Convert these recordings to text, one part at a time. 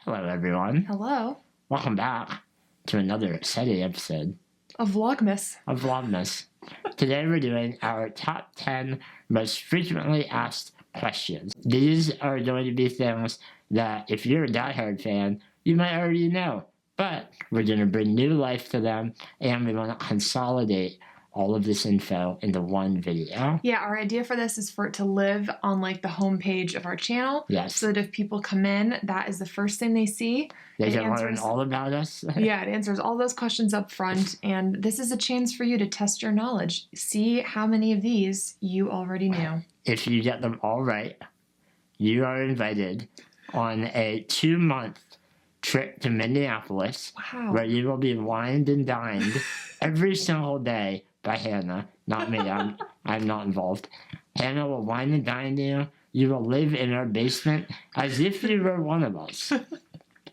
Hello, everyone. Hello. Welcome back to another exciting episode of Vlogmas. Today we're doing our top 10 most frequently asked questions. These are going to be things that if you're a diehard fan, you might already know. But we're going to bring new life to them, and we want to consolidate all of this info into one video. Yeah, our idea for this is for it to live on like the homepage of our channel. Yes. So that if people come in, that is the first thing they see. They can learn all about us. Yeah, it answers all those questions up front. And this is a chance for you to test your knowledge. See how many of these you already knew. If you get them all right, you are invited on a 2-month trip to Minneapolis. Wow. Where you will be wined and dined every single day by Hannah, not me. I'm not involved. Hannah will wine and dine you. You will live in our basement as if you were one of us.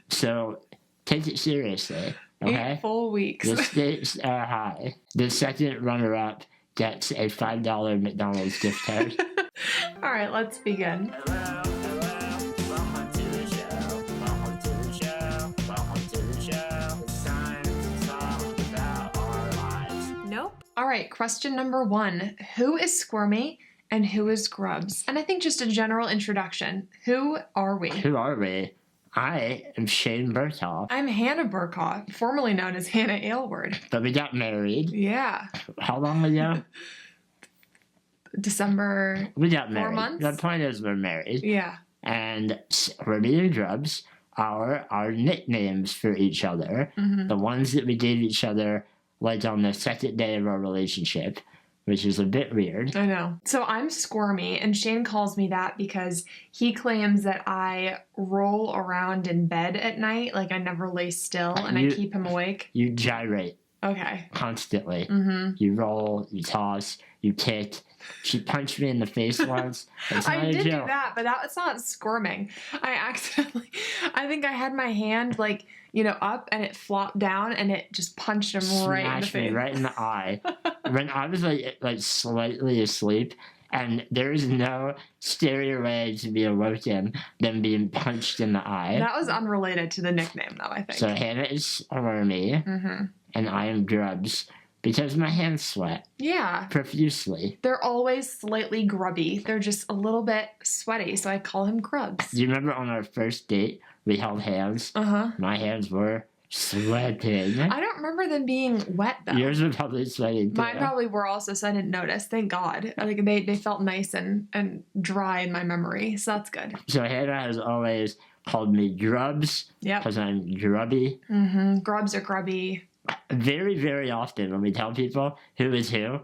So take it seriously, okay? 8 full weeks. The stakes are high. The second runner-up gets a $5 McDonald's gift card. All right, let's begin. All right, question number 1. Who is Squirmy and who is Grubs? And I think just a general introduction. Who are we? Who are we? I am Shane Burcaw. I'm Hannah Burcaw, formerly known as Hannah Aylward. But we got married. Yeah. How long ago? December. We got married. 4 months? The point is we're married. Yeah. And Squirmy and Grubs are our nicknames for each other. Mm-hmm. The ones that we gave each other like on the second day of our relationship, which is a bit weird. I know. So I'm Squirmy, and Shane calls me that because he claims that I roll around in bed at night, like I never lay still, and I keep him awake. You gyrate. Okay. Constantly. Mm-hmm. You roll, you toss, you kick. She punched me in the face once. I did do that, but that's not squirming. I think I had my hand up and it flopped down and it just punched him right in the face. Me right in the eye. When I was like slightly asleep, and there is no scarier way to be awoken than being punched in the eye. That was unrelated to the nickname, though, I think. So Hannah is Squirmy, and I am Grubs. Because my hands sweat. Yeah. Profusely. They're always slightly grubby. They're just a little bit sweaty, so I call him Grubs. Do you remember on our first date, we held hands? Uh-huh. My hands were sweating. I don't remember them being wet, though. Yours were probably sweating, too. Mine probably were also, so I didn't notice. Thank God. I think they felt nice and dry in my memory, so that's good. So Hannah has always called me Grubs. Yep. Because I'm grubby. Mm-hmm. Grubs are grubby. Very, very often when we tell people who is who,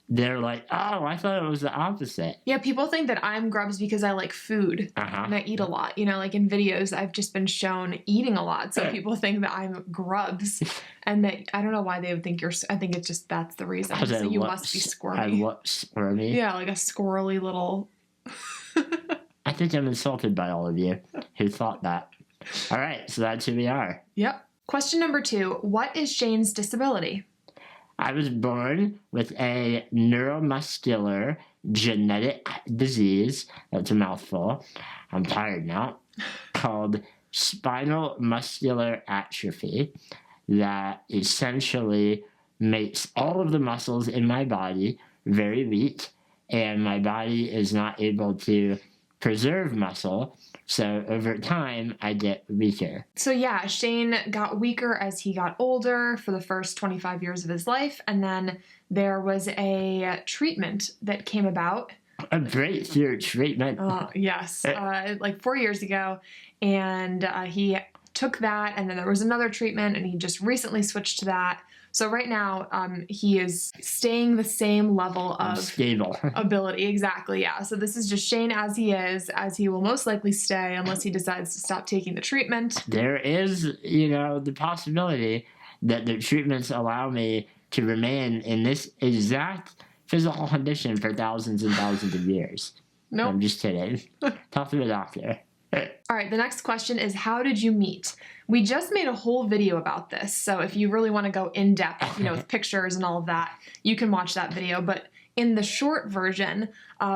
they're like, oh, I thought it was the opposite. Yeah, people think that I'm Grubs because I like food and I eat a lot. You know, like in videos, I've just been shown eating a lot. So people think that I'm Grubs. And that I don't know why they would think I think it's just that's the reason. So you must be Squirmy. I look squirmy. Yeah, like a squirrely little... I think I'm insulted by all of you who thought that. All right, so that's who we are. Yep. Question number 2. What is Shane's disability? I was born with a neuromuscular genetic disease, that's a mouthful, I'm tired now, called spinal muscular atrophy that essentially makes all of the muscles in my body very weak, and my body is not able to preserve muscle. So over time, I get weaker. So yeah, Shane got weaker as he got older for the first 25 years of his life. And then there was a treatment that came about. A breakthrough treatment. Yes, like 4 years ago. And he took that, and then there was another treatment, and he just recently switched to that. So right now, he is staying the same level of stable ability. Exactly, yeah. So this is just Shane as he is, as he will most likely stay unless he decides to stop taking the treatment. There is, the possibility that the treatments allow me to remain in this exact physical condition for thousands and thousands of years. Nope. I'm just kidding. Talk to the doctor. All right, the next question is, how did you meet? We just made a whole video about this, so if you really want to go in depth, with pictures and all of that, you can watch that video. But in the short version,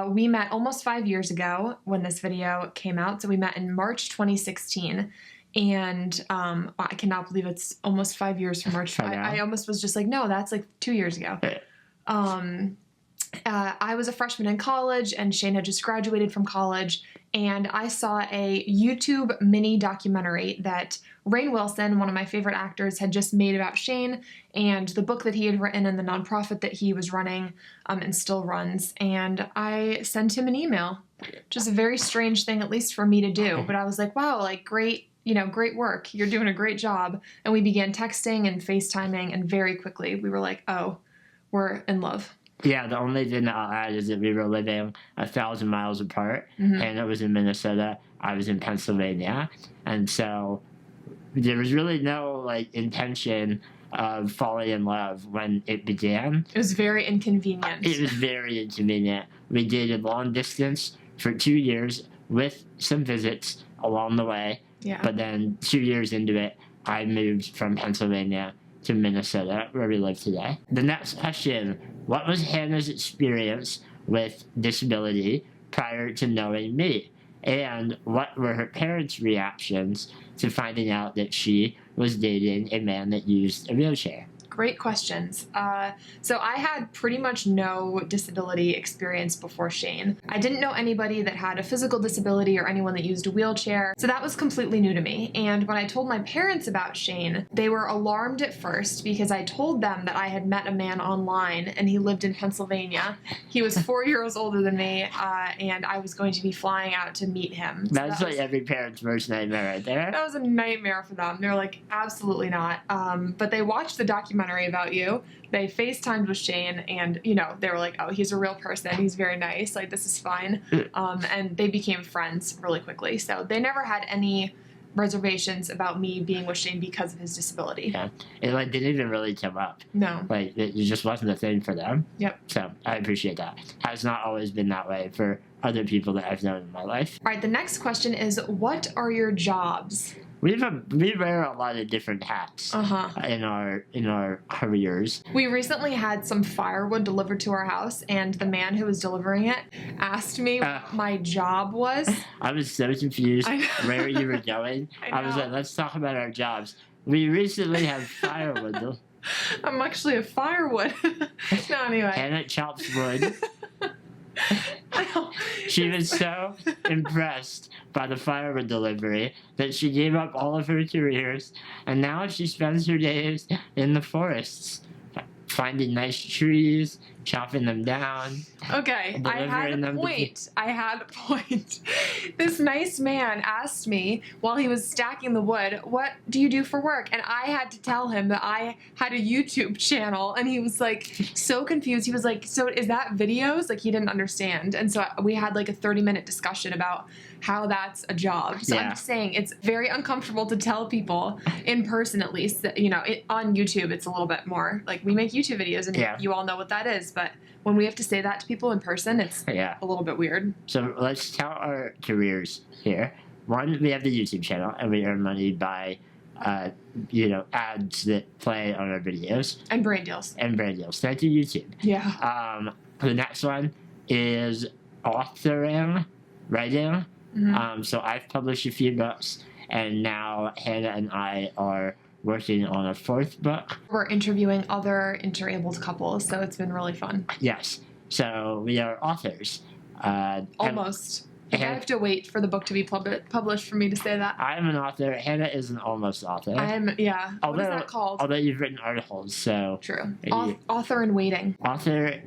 we met almost 5 years ago when this video came out. So we met in March 2016, And I cannot believe it's almost 5 years from March. I almost was just like, no, that's like 2 years ago. I was a freshman in college, and Shane had just graduated from college, and I saw a YouTube mini documentary that Rainn Wilson, one of my favorite actors, had just made about Shane and the book that he had written and the nonprofit that he was running and still runs. And I sent him an email. Just a very strange thing, at least for me to do. But I was like, wow, like great work. You're doing a great job. And we began texting and FaceTiming, and very quickly we were like, oh, we're in love. Yeah, the only thing that I'll add is that we were living 1,000 miles apart, and it was in Minnesota. I was in Pennsylvania, and so there was really no like intention of falling in love when it began. It was very inconvenient. It was very inconvenient. We dated long distance for 2 years with some visits along the way. Yeah. But then 2 years into it, I moved from Pennsylvania to Minnesota, where we live today. The next question: what was Hannah's experience with disability prior to knowing me? And what were her parents' reactions to finding out that she was dating a man that used a wheelchair? Great questions. So I had pretty much no disability experience before Shane. I didn't know anybody that had a physical disability or anyone that used a wheelchair, so that was completely new to me. And when I told my parents about Shane, they were alarmed at first because I told them that I had met a man online and he lived in Pennsylvania. He was 4 years older than me, and I was going to be flying out to meet him. So That's like every parent's worst nightmare right there. That was a nightmare for them. They were like, absolutely not. But they watched the documentary about you. They FaceTimed with Shane, and they were like, oh, he's a real person. He's very nice. Like, this is fine. And they became friends really quickly. So they never had any reservations about me being with Shane because of his disability. Yeah. It didn't even really come up. No. It just wasn't a thing for them. Yep. So I appreciate that. Has not always been that way for other people that I've known in my life. All right, the next question is, what are your jobs? We wear a lot of different hats in our careers. We recently had some firewood delivered to our house, and the man who was delivering it asked me what my job was. I was so confused where you were going. I was like, let's talk about our jobs. We recently have firewood. I'm actually a firewood. No, anyway. Hannah chops wood. She was so impressed by the firewood delivery that she gave up all of her careers, and now she spends her days in the forests, finding nice trees, chopping them down. Okay, I had a point. This nice man asked me while he was stacking the wood, what do you do for work? And I had to tell him that I had a YouTube channel, and he was like so confused. He was like, so is that videos? Like, he didn't understand. And so we had like a 30-minute discussion about how that's a job. So I'm just saying, it's very uncomfortable to tell people in person, at least, that, on YouTube, it's a little bit more like, we make YouTube videos and you all know what that is. But when we have to say that to people in person, it's a little bit weird. So let's tell our careers here. One, we have the YouTube channel, and we earn money by, ads that play on our videos. And brand deals. Thank you, YouTube. Yeah. The next one is authoring, writing. Mm-hmm. So I've published a few books, and now Hannah and I are working on a fourth book. We're interviewing other interabled couples, so it's been really fun. Yes. So we are authors. Almost. I have to wait for the book to be published for me to say that. I'm an author. Hannah is an almost author. What is that called? Although you've written articles, so... True. Author in waiting. Author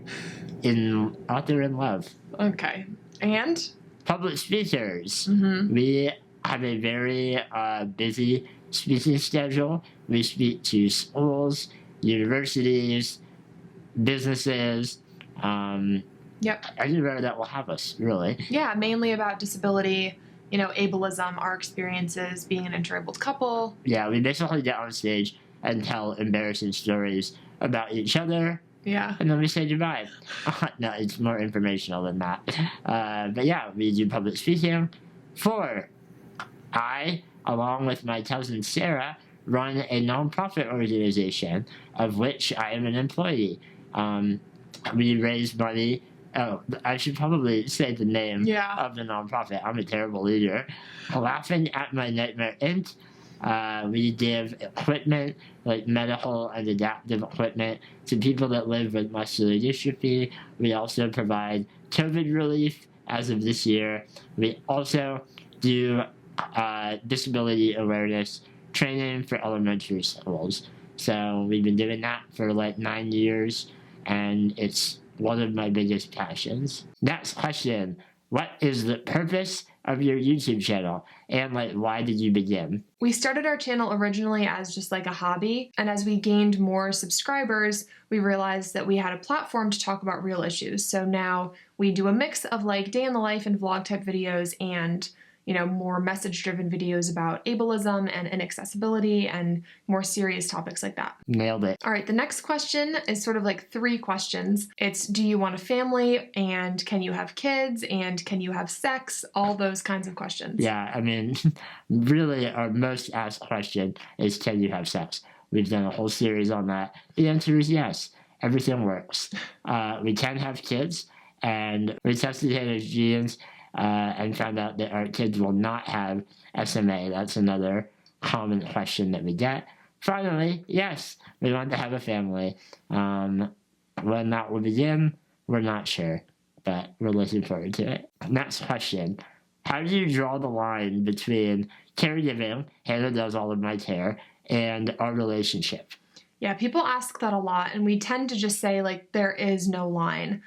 in love. Okay. And? Public speakers. Mm-hmm. We have a very busy speaking schedule. We speak to schools, universities, businesses, anywhere that will have us, really. Yeah, mainly about disability, ableism, our experiences, being an interabled couple. Yeah, we basically get on stage and tell embarrassing stories about each other. Yeah. And then we say goodbye. No, it's more informational than that. But yeah, we do public speaking. 4, I, along with my cousin Sarah, run a nonprofit organization of which I am an employee. We raise money. Oh, I should probably say the name of the nonprofit. I'm a terrible leader. Laughing at My Nightmare Inc. We give equipment, like medical and adaptive equipment, to people that live with muscular dystrophy. We also provide COVID relief as of this year. We also do disability awareness training for elementary schools. So we've been doing that for like 9 years, and it's one of my biggest passions. Next question. What is the purpose of your YouTube channel, and like why did you begin? We started our channel originally as just like a hobby, and as we gained more subscribers, we realized that we had a platform to talk about real issues. So now we do a mix of like day in the life and vlog type videos and more message-driven videos about ableism and inaccessibility and more serious topics like that. Nailed it. All right, the next question is sort of like 3 questions. It's, do you want a family? And can you have kids? And can you have sex? All those kinds of questions. Yeah, I mean, really our most asked question is, can you have sex? We've done a whole series on that. The answer is yes. Everything works. We can have kids, and we tested Hannah's genes and found out that our kids will not have SMA. That's another common question that we get. Finally, yes, we want to have a family. When that will begin, we're not sure, but we're looking forward to it. Next question. How do you draw the line between caregiving, Hannah does all of my care, and our relationship? Yeah, people ask that a lot, and we tend to just say, like, there is no line.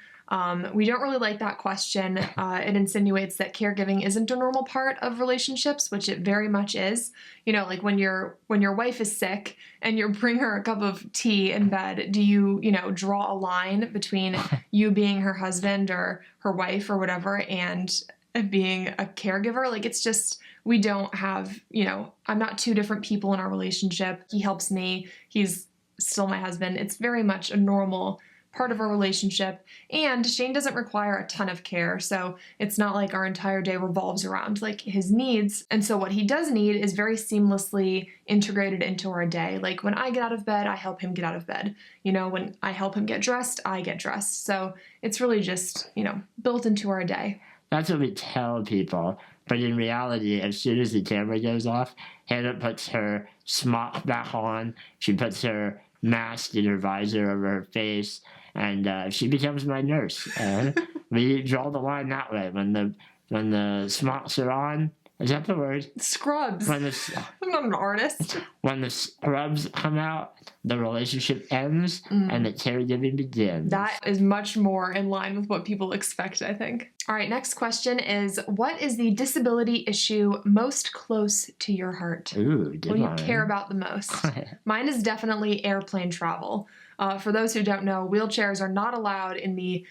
We don't really like that question. It insinuates that caregiving isn't a normal part of relationships, which it very much is. Like when your wife is sick and you bring her a cup of tea in bed, do you, draw a line between you being her husband or her wife or whatever and being a caregiver? Like, it's just, we don't have, I'm not 2 different people in our relationship. He helps me. He's still my husband. It's very much a normal part of our relationship, and Shane doesn't require a ton of care, so it's not like our entire day revolves around like his needs. And so what he does need is very seamlessly integrated into our day. Like when I get out of bed, I help him get out of bed. When I help him get dressed, I get dressed. So it's really just, built into our day. That's what we tell people. But in reality, as soon as the camera goes off, Hannah puts her smock back on. She puts her mask and her visor over her face, and she becomes my nurse. We draw the line that way. When the smocks are on, is that the word? Scrubs. I'm not an artist. When the scrubs come out, the relationship ends and the caregiving begins. That is much more in line with what people expect, I think. All right, next question is, what is the disability issue most close to your heart? Ooh, good one. What do you care about the most? Mine is definitely airplane travel. For those who don't know, wheelchairs are not allowed in the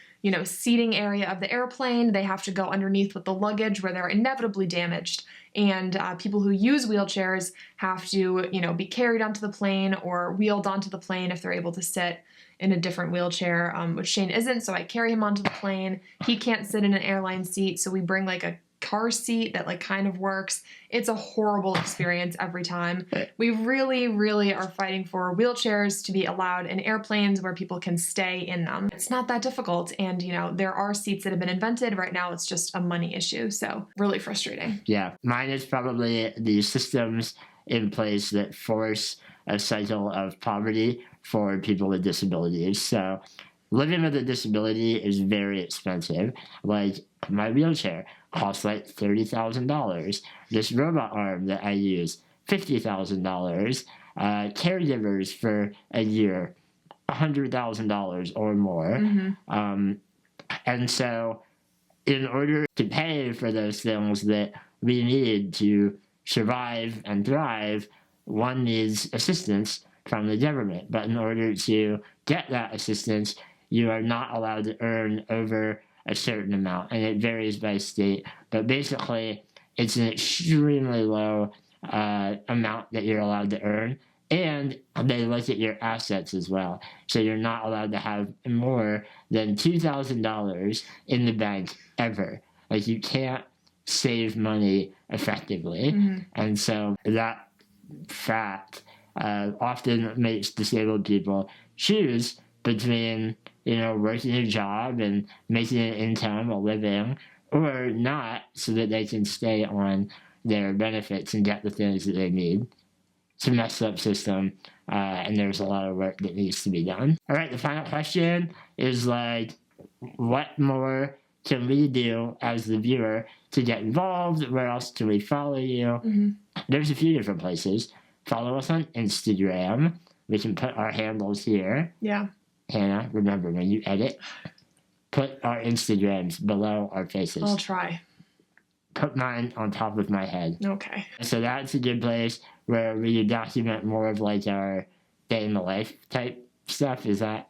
seating area of the airplane. They have to go underneath with the luggage where they're inevitably damaged. And people who use wheelchairs have to, be carried onto the plane or wheeled onto the plane if they're able to sit in a different wheelchair, which Shane isn't, so I carry him onto the plane. He can't sit in an airline seat, so we bring like a car seat that like kind of works. It's a horrible experience every time. We really, really are fighting for wheelchairs to be allowed in airplanes where people can stay in them. It's not that difficult, and there are seats that have been invented. Right now it's just a money issue, so really frustrating. Yeah, mine is probably the systems in place that force a cycle of poverty for people with disabilities. So living with a disability is very expensive. Like my wheelchair costs like $30,000. This robot arm that I use, $50,000. Caregivers for a year, $100,000 or more. Mm-hmm. And so in order to pay for those things that we need to survive and thrive, one needs assistance from the government. But in order to get that assistance, you are not allowed to earn over a certain amount, and it varies by state. But basically, it's an extremely low amount that you're allowed to earn, and they look at your assets as well. So you're not allowed to have more than $2,000 in the bank ever. Like, you can't save money effectively. Mm-hmm. And so that fact often makes disabled people choose between, working a job and making an income, a living, or not, so that they can stay on their benefits and get the things that they need. It's a messed up system, and there's a lot of work that needs to be done. All right, the final question is like, what more can we do as the viewer to get involved? Where else can we follow you? Mm-hmm. There's a few different places. Follow us on Instagram. We can put our handles here. Yeah. Hannah, remember when you edit, put our Instagrams below our faces. I'll try. Put mine on top of my head. Okay. So that's a good place where we document more of like our day in the life type stuff. Is that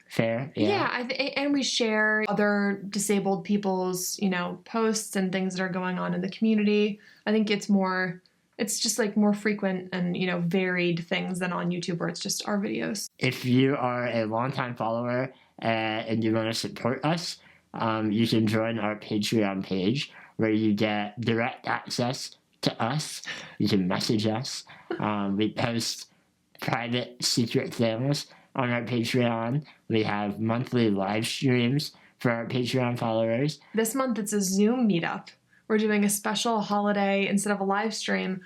fair? Yeah, and we share other disabled people's, posts and things that are going on in the community. I think it's just like more frequent and, varied things than on YouTube where it's just our videos. If you are a longtime follower and you want to support us, you can join our Patreon page where you get direct access to us. You can message us. We post private secret things on our Patreon. We have monthly live streams for our Patreon followers. This month it's a Zoom meetup. We're doing a special holiday. Instead of a live stream,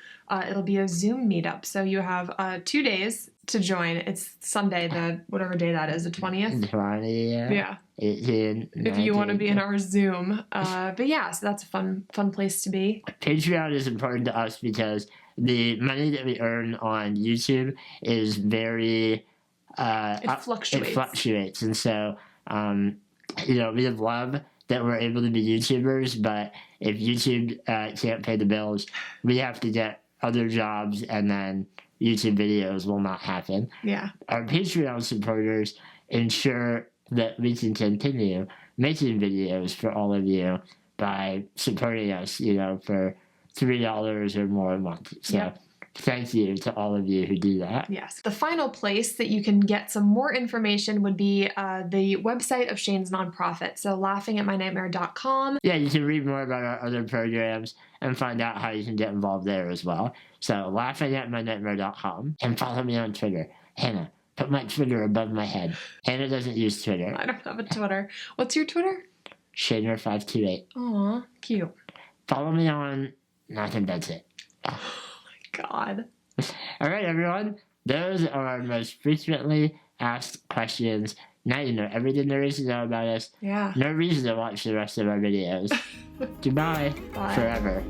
it'll be a Zoom meetup. So you have 2 days to join. It's Sunday, whatever day that is, the 20th? 20th. Yeah. 18, 19. If you want to be in our Zoom. But yeah, so that's a fun place to be. Patreon is important to us because the money that we earn on YouTube is very... it fluctuates. It fluctuates. And so, we love that we're able to be YouTubers, but if YouTube can't pay the bills, we have to get other jobs, and then YouTube videos will not happen. Yeah. Our Patreon supporters ensure that we can continue making videos for all of you by supporting us, for $3 or more a month. So yep. Thank you to all of you who do that. Yes. The final place that you can get some more information would be the website of Shane's nonprofit. So laughingatmynightmare.com. Yeah, you can read more about our other programs and find out how you can get involved there as well. So laughingatmynightmare.com, and follow me on Twitter. Hannah, put my Twitter above my head. Hannah doesn't use Twitter. I don't have a Twitter. What's your Twitter? Shaner528. Aw, cute. Follow me on... I think that's it. God. All right, everyone. Those are our most frequently asked questions. Now you know everything there is to know about us. Yeah. No reason to watch the rest of our videos. Goodbye. Bye. Forever.